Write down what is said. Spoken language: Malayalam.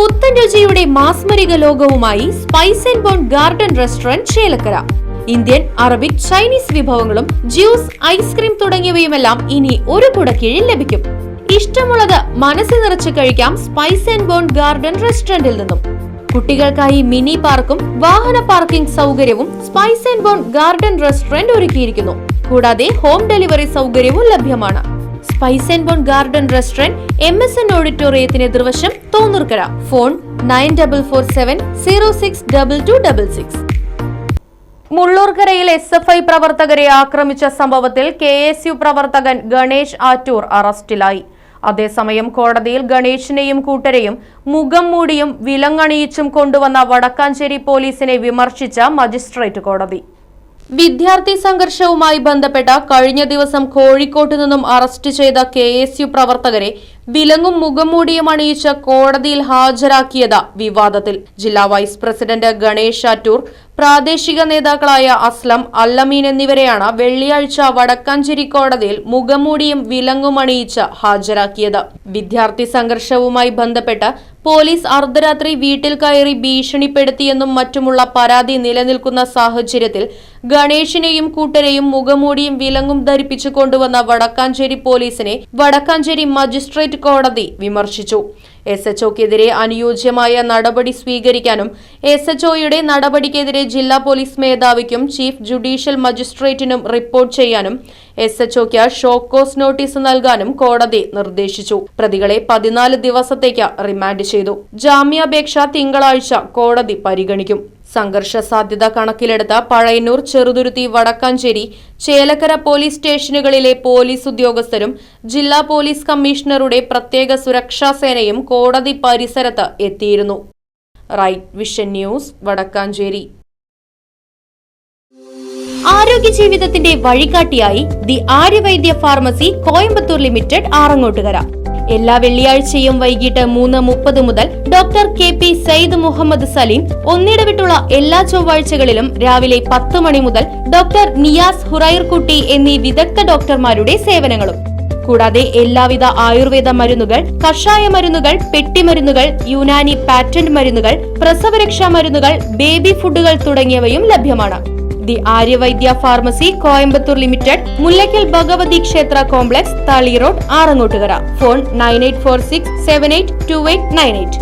പുത്തൻ രുചിയുടെ മാസ്മരിക ലോകവുമായി Spice and bone garden restaurant Chelakkara. Indian, Arabic, Chinese വിഭവങ്ങളും ജ്യൂസ്, ഐസ്ക്രീം തുടങ്ങിയവയുമെല്ലാം ഇനി ഒരു കുടക്കീഴിൽ ലഭിക്കും. ഇഷ്ടമുള്ളത് മനസ്സിൽ നിറച്ച് കഴിക്കാം സ്പൈസ് ആൻഡ് ബോൺ ഗാർഡൻ റെസ്റ്റോറന്റിൽ നിന്നും. കുട്ടികൾക്കായി മിനി പാർക്കും വാഹന പാർക്കിംഗ് സൗകര്യവും spice and bone garden restaurant ഒരുക്കിയിരിക്കുന്നു. കൂടാതെ ഹോം ഡെലിവറി സൗകര്യവും ലഭ്യമാണ്. Spice and bone garden restaurant MSN ഓഡിറ്റോറിയത്തിന് എതിർവശം തോന്നൂർക്കര. ഫോൺ 9447062266. മുള്ളൂർക്കരയിൽ SFI പ്രവർത്തകരെ ആക്രമിച്ച സംഭവത്തിൽ KSU പ്രവർത്തകൻ ഗണേഷ് ആറ്റൂർ അറസ്റ്റിലായി. അതേസമയം കോടതിയിൽ ഗണേഷിനെയും കൂട്ടരെയും മുഖം മൂടിയും വിലങ്ങണിയിച്ചും കൊണ്ടുവന്ന വടക്കാഞ്ചേരി പോലീസിനെ വിമർശിച്ച മജിസ്ട്രേറ്റ് കോടതി. വിദ്യാർത്ഥി സംഘർഷവുമായി ബന്ധപ്പെട്ട കഴിഞ്ഞ ദിവസം കോഴിക്കോട്ട് നിന്നും അറസ്റ്റ് ചെയ്ത KSU പ്രവർത്തകരെ വിലങ്ങും മുഖംമൂടിയും അണിയിച്ച് കോടതിയിൽ ഹാജരാക്കിയത് വിവാദത്തിൽ. ജില്ലാ വൈസ് പ്രസിഡന്റ് ഗണേഷ് ആറ്റൂർ, പ്രാദേശിക നേതാക്കളായ അസ്ലം, അല്ലമീൻ എന്നിവരെയാണ് വെള്ളിയാഴ്ച വടക്കാഞ്ചേരി കോടതിയിൽ മുഖംമൂടിയും വിലങ്ങും അണിയിച്ച് ഹാജരാക്കിയത്. വിദ്യാർത്ഥി സംഘർഷവുമായി ബന്ധപ്പെട്ട് പോലീസ് അർദ്ധരാത്രി വീട്ടിൽ കയറി ഭീഷണിപ്പെടുത്തിയെന്നും മറ്റുമുള്ള പരാതി നിലനിൽക്കുന്ന സാഹചര്യത്തിൽ ഗണേഷിനെയും കൂട്ടരെയും മുഖംമൂടിയും വിലങ്ങും ധരിപ്പിച്ചു കൊണ്ടുവന്ന വടക്കാഞ്ചേരി പോലീസിനെ വടക്കാഞ്ചേരി മജിസ്ട്രേറ്റ് കോടതി വിമർശിച്ചു. SHOക്കെതിരെ അനുയോജ്യമായ നടപടി സ്വീകരിക്കാനും SHOയുടെ നടപടിക്കെതിരെ ജില്ലാ പോലീസ് മേധാവിക്കും ചീഫ് ജുഡീഷ്യൽ മജിസ്ട്രേറ്റിനും റിപ്പോർട്ട് ചെയ്യാനും SHOക്ക് ഷോക്കോസ് നോട്ടീസ് നൽകാനും കോടതി നിർദ്ദേശിച്ചു. പ്രതികളെ 14 ദിവസത്തേക്ക് റിമാൻഡ് ചെയ്തു. ജാമ്യാപേക്ഷ തിങ്കളാഴ്ച കോടതി പരിഗണിക്കും. സംഘർഷ സാധ്യത കണക്കിലെടുത്ത പഴയന്നൂർ, ചെറുതുരുത്തി, വടക്കാഞ്ചേരി, ചേലക്കര പോലീസ് സ്റ്റേഷനുകളിലെ പോലീസ് ഉദ്യോഗസ്ഥരും ജില്ലാ പോലീസ് കമ്മീഷണറുടെ പ്രത്യേക സുരക്ഷാ സേനയും കോടതി പരിസരത്ത് എത്തിയിരുന്നു. Right vision news, Vadakkanchery. ആരോഗ്യ ജീവിതത്തിന്റെ വഴികാട്ടിയായി the Aryavaidya pharmacy Coimbatore limited, Arangottukara. എല്ലാ വെള്ളിയാഴ്ചയും വൈകിട്ട് 3:30 മുതൽ ഡോക്ടർ KP സയ്യിദ് മുഹമ്മദ് സലീം, ഒന്നിടവിട്ടുള്ള എല്ലാ ചൊവ്വാഴ്ചകളിലും രാവിലെ 10 മണി മുതൽ ഡോക്ടർ നിയാസ് ഹുറൈർകുട്ടി എന്നീ വിദഗ്ധ ഡോക്ടർമാരുടെ സേവനങ്ങളും. കൂടാതെ എല്ലാവിധ ആയുർവേദ മരുന്നുകൾ, കഷായ മരുന്നുകൾ, പെട്ടിമരുന്നുകൾ, യുനാനി പാറ്റന്റ് മരുന്നുകൾ, പ്രസവരക്ഷാ മരുന്നുകൾ, ബേബി ഫുഡുകൾ തുടങ്ങിയവയും ലഭ്യമാണ്. The Aryavaidya pharmacy Coimbatore limited, Mullackal Bhagavathi ക്ഷേത്ര കോംപ്ലക്സ്, താളി റോഡ്, ആറങ്ങോട്ടുകര. ഫോൺ 9846782898.